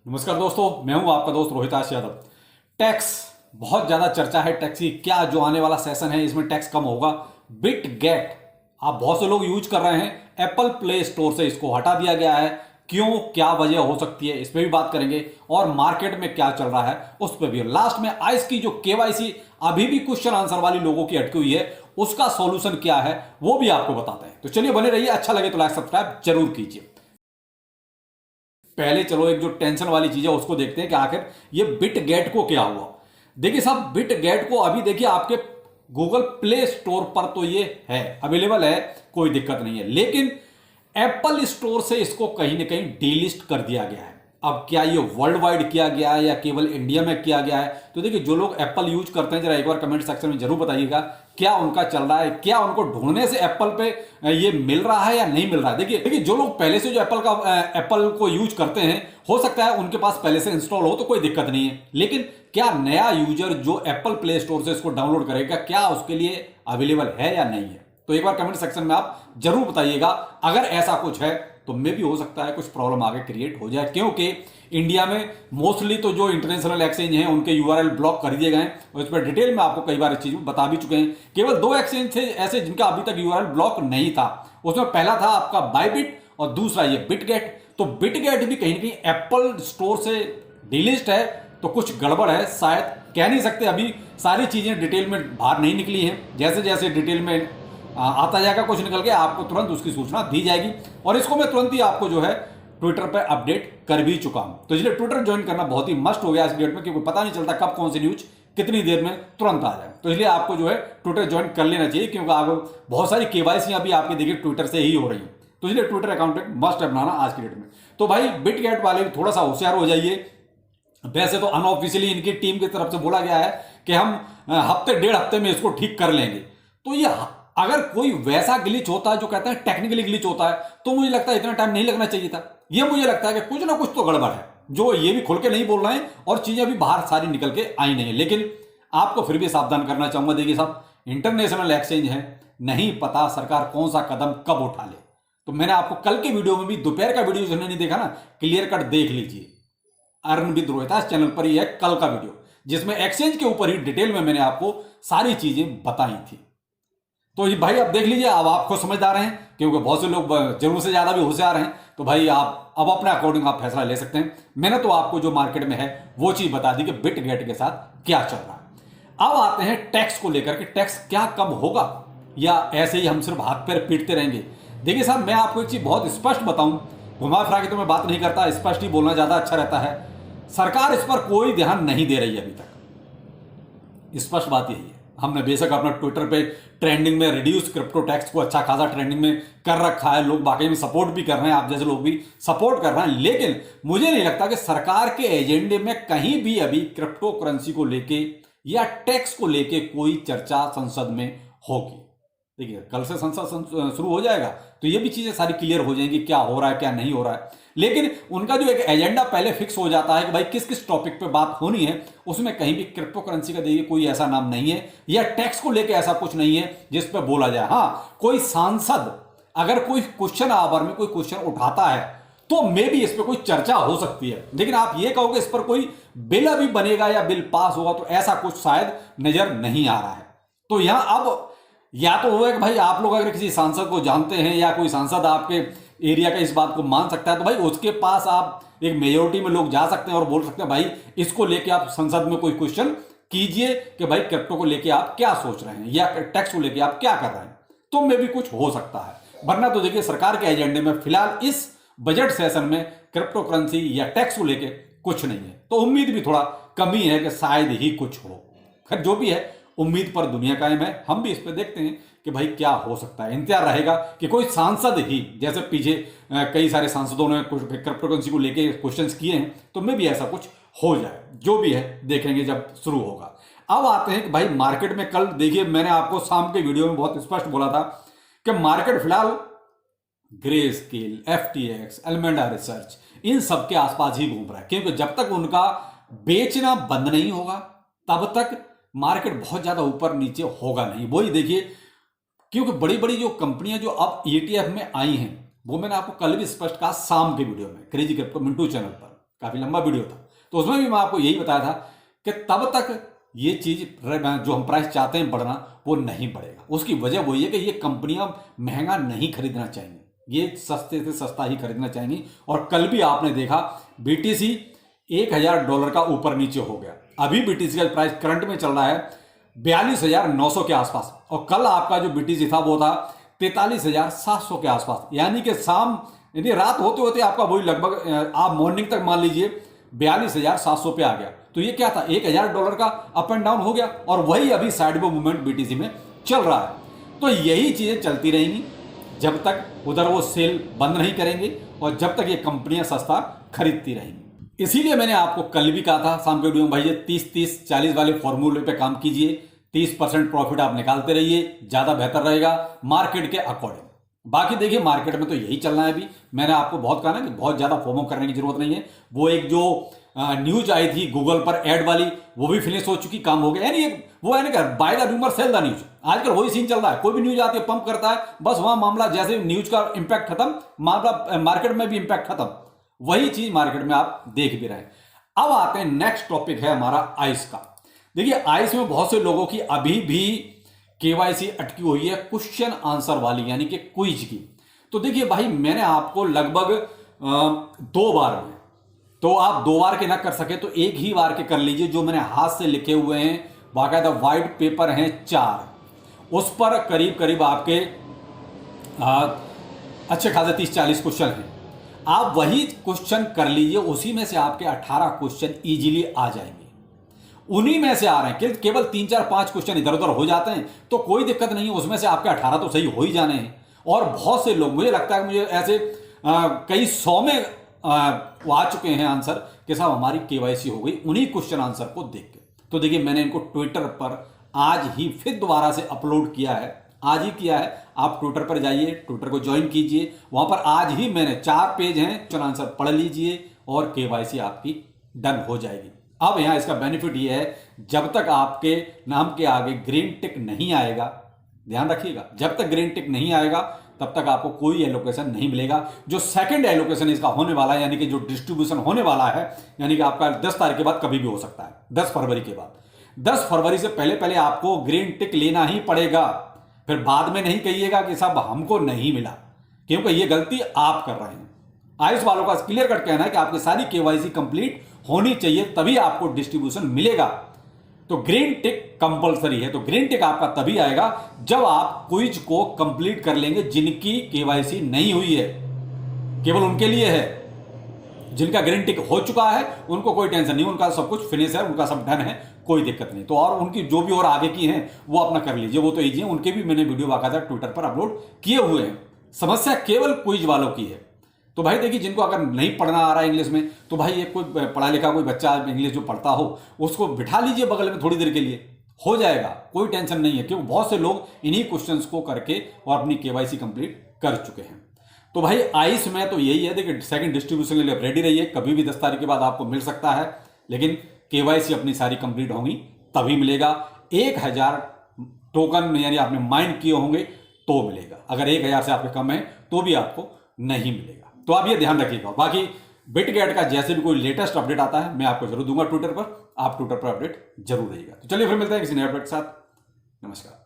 नमस्कार दोस्तों, मैं हूं आपका दोस्त रोहिताश यादव। टैक्स बहुत ज़्यादा चर्चा है। टैक्स की क्या जो आने वाला सेशन है इसमें टैक्स कम होगा। बिट गेट आप बहुत से लोग यूज कर रहे हैं, एप्पल प्ले स्टोर से इसको हटा दिया गया है। क्यों, क्या वजह हो सकती है, इस पर भी बात करेंगे और मार्केट में क्या चल रहा है उस पर भी। लास्ट में आइस की जो केवाईसी अभी भी क्वेश्चन आंसर वाली लोगों की अटकी हुई है, उसका सॉल्यूशन क्या है वो भी आपको बताते हैं। तो चलिए बने रहिए, अच्छा लगे तो लाइक सब्सक्राइब जरूर कीजिए। पहले चलो एक जो टेंशन वाली चीज है उसको देखते हैं कि आखिर ये बिट गेट को क्या हुआ। देखिए साहब, बिट गेट को अभी देखिए आपके गूगल प्ले स्टोर पर तो ये है, अवेलेबल है, कोई दिक्कत नहीं है। लेकिन एप्पल स्टोर से इसको कहीं ना कहीं डीलिस्ट कर दिया गया है। अब क्या ये वर्ल्ड वाइड किया गया है या केवल इंडिया में किया गया है? तो देखिए, जो लोग एप्पल यूज करते हैं जरा एक बार कमेंट सेक्शन में जरूर बताइएगा क्या उनका चल रहा है, क्या उनको ढूंढने से एप्पल पे ये मिल रहा है या नहीं मिल रहा है। देखिए देखिए, जो लोग पहले से जो एप्पल को यूज करते हैं, हो सकता है उनके पास पहले से इंस्टॉल हो तो कोई दिक्कत नहीं है। लेकिन क्या नया यूजर जो एप्पल प्ले स्टोर से इसको डाउनलोड करेगा, क्या उसके लिए अवेलेबल है या नहीं है? तो एक बार कमेंट सेक्शन में आप जरूर बताइएगा। अगर ऐसा कुछ है तो मे भी हो सकता है कुछ प्रॉब्लम आगे क्रिएट हो जाए, क्योंकि इंडिया में मोस्टली तो जो इंटरनेशनल एक्सचेंज हैं उनके यूआरएल ब्लॉक कर दिए गए हैं और इस पर डिटेल में आपको कई बार इस चीज में बता भी चुके हैं। केवल दो एक्सचेंज थे ऐसे जिनका अभी तक यूआरएल ब्लॉक नहीं था। उसमें पहला था आपका बायबिट और दूसरा ये बिटगेट। तो बिटगेट भी कहीं ना कहीं एप्पल स्टोर से डिलिस्ट है, तो कुछ गड़बड़ है शायद, कह नहीं सकते। अभी सारी चीजें डिटेल में बाहर नहीं निकली हैं। जैसे जैसे डिटेल में आता जाएगा कुछ निकल के, आपको तुरंत उसकी सूचना दी जाएगी। और इसको मैं तुरंत ही आपको जो है ट्विटर पर अपडेट कर भी चुका हूं। तो इसलिए ट्विटर ज्वाइन करना बहुत ही मस्ट हो गया इस डेट में, क्योंकि पता नहीं चलता कब कौन सी न्यूज कितनी देर में तुरंत आ जाए। तो इसलिए आपको जो है ट्विटर ज्वाइन कर लेना चाहिए, क्योंकि आगे बहुत सारी केवाईसी अभी आपकी देखिए ट्विटर से ही हो रही है। तो इसलिए ट्विटर अकाउंट एक मस्ट बनाना आज की डेट में। तो भाई बिटगेट वाले भी थोड़ा सा होशियार हो जाइए। वैसे तो अनऑफिशियली इनकी टीम की तरफ से बोला गया है कि हम हफ्ते डेढ़ हफ्ते में इसको ठीक कर लेंगे। तो ये अगर कोई वैसा ग्लिच होता है जो कहता है टेक्निकली ग्लिच होता है, तो मुझे लगता है इतना टाइम नहीं लगना चाहिए था। ये मुझे लगता है कि कुछ ना कुछ तो गड़बड़ है, जो ये भी खुल के नहीं बोल रहे हैं और चीजें अभी बाहर सारी निकल के आई नहीं है। लेकिन आपको फिर भी सावधान करना चाहूंगा। देखिए साहब, इंटरनेशनल एक्सचेंज है, नहीं पता सरकार कौन सा कदम कब उठा ले। तो मैंने आपको कल के वीडियो में भी, दोपहर का वीडियो जिन्होंने नहीं देखा ना, क्लियर कट देख लीजिए। अर्न विद रोहितास चैनल पर ही है कल का वीडियो, जिसमें एक्सचेंज के ऊपर ही डिटेल में मैंने आपको सारी चीजें बताई थी। तो ये भाई आप देख लीजिए, अब आपको समझदार हैं, क्योंकि बहुत से लोग जरूर से ज्यादा भी होशियार हैं। तो भाई आप अब अपने अकॉर्डिंग आप फैसला ले सकते हैं। मैंने तो आपको जो मार्केट में है वो चीज बता दी कि बिट गेट के साथ क्या चल रहा है। अब आते हैं टैक्स को लेकर के, टैक्स क्या कम होगा या ऐसे ही हम सिर्फ हाथ पैर पीटते रहेंगे। देखिए साहब, मैं आपको एक चीज बहुत स्पष्ट बताऊं, घुमा फिरा के तो मैं बात नहीं करता, स्पष्ट ही बोलना ज्यादा अच्छा रहता है। सरकार इस पर कोई ध्यान नहीं दे रही है अभी तक, स्पष्ट बात यही है। हमने बेशक अपना ट्विटर पे ट्रेंडिंग में रिड्यूस क्रिप्टो टैक्स को अच्छा खासा ट्रेंडिंग में कर रखा है, लोग बाकी में सपोर्ट भी कर रहे हैं, आप जैसे लोग भी सपोर्ट कर रहे हैं। लेकिन मुझे नहीं लगता कि सरकार के एजेंडे में कहीं भी अभी क्रिप्टो करेंसी को लेके या टैक्स को लेके कोई चर्चा संसद में होगी। देखिए, कल से संसद शुरू हो जाएगा तो ये भी चीजें सारी क्लियर हो जाएंगी, क्या हो रहा है क्या नहीं हो रहा है। लेकिन उनका जो एक एजेंडा पहले फिक्स हो जाता है कि भाई किस किस टॉपिक पे बात होनी है, उसमें कहीं भी क्रिप्टो करेंसी का देखिए कोई ऐसा नाम नहीं है या टैक्स को लेके ऐसा कुछ नहीं है जिस पर बोला जाए। हाँ, कोई सांसद अगर कोई क्वेश्चन आवर में कोई क्वेश्चन उठाता है तो मे भी इस पर कोई चर्चा हो सकती है। लेकिन आप ये कहोगे इस पर कोई बिल अभी बनेगा या बिल पास होगा, तो ऐसा कुछ शायद नजर नहीं आ रहा है। तो यहां अब या तो हो कि भाई आप लोग अगर किसी सांसद को जानते हैं या कोई सांसद आपके एरिया का इस बात को मान सकता है, तो भाई उसके पास आप एक मेजोरिटी में लोग जा सकते हैं और बोल सकते हैं भाई इसको लेके आप संसद में कोई क्वेश्चन कीजिए कि भाई क्रिप्टो को लेके आप क्या सोच रहे हैं या टैक्स को लेके आप क्या कर रहे हैं, तो में भी कुछ हो सकता है। वरना तो देखिए, सरकार के एजेंडे में फिलहाल इस बजट सेशन में क्रिप्टो करेंसी या टैक्स को लेके कुछ नहीं है। तो उम्मीद भी थोड़ा कमी है कि शायद ही कुछ हो। खैर जो भी है, उम्मीद पर दुनिया कायम है। हम भी इस पर देखते हैं कि भाई क्या हो सकता है। इंतजार रहेगा कि कोई सांसद ही, जैसे पीछे कई सारे सांसदों ने कुछ क्रिप्टो करेंसी को लेके क्वेश्चंस किए हैं, तो मे भी ऐसा कुछ हो जाए। जो भी है देखेंगे जब शुरू होगा। अब आते हैं कि भाई मार्केट में कल देखिए, मैंने आपको शाम के वीडियो में बहुत स्पष्ट बोला था कि मार्केट फिलहाल ग्रे स्केल, एफटीएक्स, एलिमेंडा रिसर्च, इन सब के आसपास ही घूम रहा है, क्योंकि जब तक उनका बेचना बंद नहीं होगा तब तक मार्केट बहुत ज्यादा ऊपर नीचे होगा नहीं। वही देखिए, क्योंकि बड़ी बड़ी जो कंपनियां जो अब ईटीएफ में आई हैं, वो मैंने आपको कल भी स्पष्ट कहा शाम के वीडियो में क्रेजी क्रिप्टो मिंटू चैनल पर। काफी लंबा वीडियो था, तो उसमें भी मैं आपको यही बताया था कि तब तक ये चीज जो हम प्राइस चाहते हैं बढ़ना, वो नहीं बढ़ेगा। उसकी वजह वही है कि ये कंपनियां महंगा नहीं खरीदना चाहेंगी, ये सस्ते से सस्ता ही खरीदना चाहेंगी। और कल भी आपने देखा BTC $1000 का ऊपर नीचे हो गया। अभी BTC का प्राइस करंट में चल रहा है 42,900 के आसपास, और कल आपका जो BTC था वो था 43,700 के आसपास। यानी कि शाम, यानी रात होते होते आपका वही लगभग आप मॉर्निंग तक मान लीजिए 42,700 पे आ गया। तो ये क्या था, $1000 का अप एंड डाउन हो गया, और वही अभी साइड में मूवमेंट BTC में चल रहा है। तो यही चीजें चलती रहेंगी जब तक उधर वो सेल बंद नहीं करेंगे और जब तक ये कंपनियां सस्ता खरीदती रहेंगी। इसीलिए मैंने आपको कल भी कहा था शाम के वीडियो में, भाई ये 30-30-40 वाले फॉर्मूले पे काम कीजिए, 30% प्रॉफिट आप निकालते रहिए, ज्यादा बेहतर रहेगा मार्केट के अकॉर्डिंग। बाकी देखिए मार्केट में तो यही चलना है। अभी मैंने आपको बहुत कहा ना कि बहुत ज्यादा फोमो करने की जरूरत नहीं है। वो एक जो न्यूज आई थी गूगल पर एड वाली, वो भी फिनिश हो चुकी, काम हो गया। यानी वो है ना by the rumour cell the news, आजकल वही सीन चल रहा है। कोई भी न्यूज आती है पंप करता है, बस वहां मामला जैसे न्यूज का इंपैक्ट खत्म, मामला मार्केट में भी इंपैक्ट खत्म। वही चीज मार्केट में आप देख भी रहे हैं। अब आते हैं नेक्स्ट टॉपिक है हमारा आइस का। देखिए आइस में बहुत से लोगों की अभी भी KYC अटकी हुई है क्वेश्चन आंसर वाली, यानी कि क्विज की। तो देखिए भाई मैंने आपको लगभग 2 बार में, तो आप 2 बार के ना कर सके तो 1 ही बार के कर लीजिए। जो मैंने हाथ से लिखे हुए हैं, बाकायदा वाइट पेपर हैं 4, उस पर करीब करीब आपके अच्छे खासे 30-40 क्वेश्चन हैं। आप वही क्वेश्चन कर लीजिए, उसी में से आपके 18 क्वेश्चन इजीली आ जाएंगे। उन्हीं में से आ रहे हैं, केवल 3-4-5 क्वेश्चन इधर उधर हो जाते हैं तो कोई दिक्कत नहीं है, उसमें से आपके 18 तो सही हो ही जाने हैं। और बहुत से लोग, मुझे लगता है मुझे ऐसे कई 100 में वो आ चुके हैं आंसर कि साहब हमारी KYC हो गई उन्हीं क्वेश्चन आंसर को देख के। तो देखिए मैंने इनको ट्विटर पर आज ही फिर दोबारा से अपलोड किया है, आज ही किया है। आप ट्विटर पर जाइए, ट्विटर को ज्वाइन कीजिए, वहां पर आज ही मैंने 4 पेज हैं, क्वेश्चन आंसर पढ़ लीजिए और KYC आपकी डन हो जाएगी। अब यहां इसका बेनिफिट ये है, जब तक आपके नाम के आगे ग्रीन टिक नहीं आएगा, ध्यान रखिएगा, जब तक ग्रीन टिक नहीं आएगा तब तक आपको कोई एलोकेशन नहीं मिलेगा। जो सेकंड एलोकेशन इसका होने वाला है, यानी कि जो डिस्ट्रीब्यूशन होने वाला है, यानी कि आपका 10 तारीख के बाद कभी भी हो सकता है, 10 फरवरी के बाद। 10 फरवरी से पहले पहले आपको ग्रीन टिक लेना ही पड़ेगा। फिर बाद में नहीं कहिएगा कि साहब हमको नहीं मिला, क्योंकि ये गलती आप कर रहे हैं। आयुष वालों का क्लियर कट कहना है कि आपकी सारी KYC कंप्लीट होनी चाहिए, तभी आपको डिस्ट्रीब्यूशन मिलेगा। तो ग्रीन टिक कंपलसरी है। तो ग्रीन टिक आपका तभी आएगा जब आप क्विज को कंप्लीट कर लेंगे। जिनकी KYC नहीं हुई है केवल उनके लिए है, जिनका ग्रीन टिक हो चुका है उनको कोई टेंशन नहीं, उनका सब कुछ फिनिश है, उनका सब डन है, कोई दिक्कत नहीं। तो और उनकी जो भी और आगे की हैं वो अपना कर लीजिए, वो तो इजी है। उनके भी मैंने वीडियो बाकायदा ट्विटर पर अपलोड किए हुए हैं। समस्या केवल क्विज वालों की है। तो भाई देखिए जिनको अगर नहीं पढ़ना आ रहा है इंग्लिश में, तो भाई एक कोई पढ़ा लिखा कोई बच्चा इंग्लिश जो पढ़ता हो उसको बिठा लीजिए बगल में थोड़ी देर के लिए, हो जाएगा, कोई टेंशन नहीं है। क्योंकि बहुत से लोग इन्हीं क्वेश्चंस को करके और अपनी KYC कंप्लीट कर चुके हैं। तो भाई आइस में तो यही है, देखिए सेकंड डिस्ट्रीब्यूशन के लिए रेडी रहिए, कभी भी 10 तारीख के बाद आपको मिल सकता है, लेकिन KYC अपनी सारी कंप्लीट होंगी तभी मिलेगा। 1000 टोकन यानी आपने माइंड किए होंगे तो मिलेगा, अगर 1000 से आपके कम है तो भी आपको नहीं मिलेगा। तो आप ये ध्यान रखिएगा। बाकी बिटगेट का जैसे भी कोई लेटेस्ट अपडेट आता है मैं आपको जरूर दूंगा ट्विटर पर, आप ट्विटर पर अपडेट जरूर रहिएगा। तो चलिए फिर मिलते हैं किसी नए अपडेट के साथ। नमस्कार।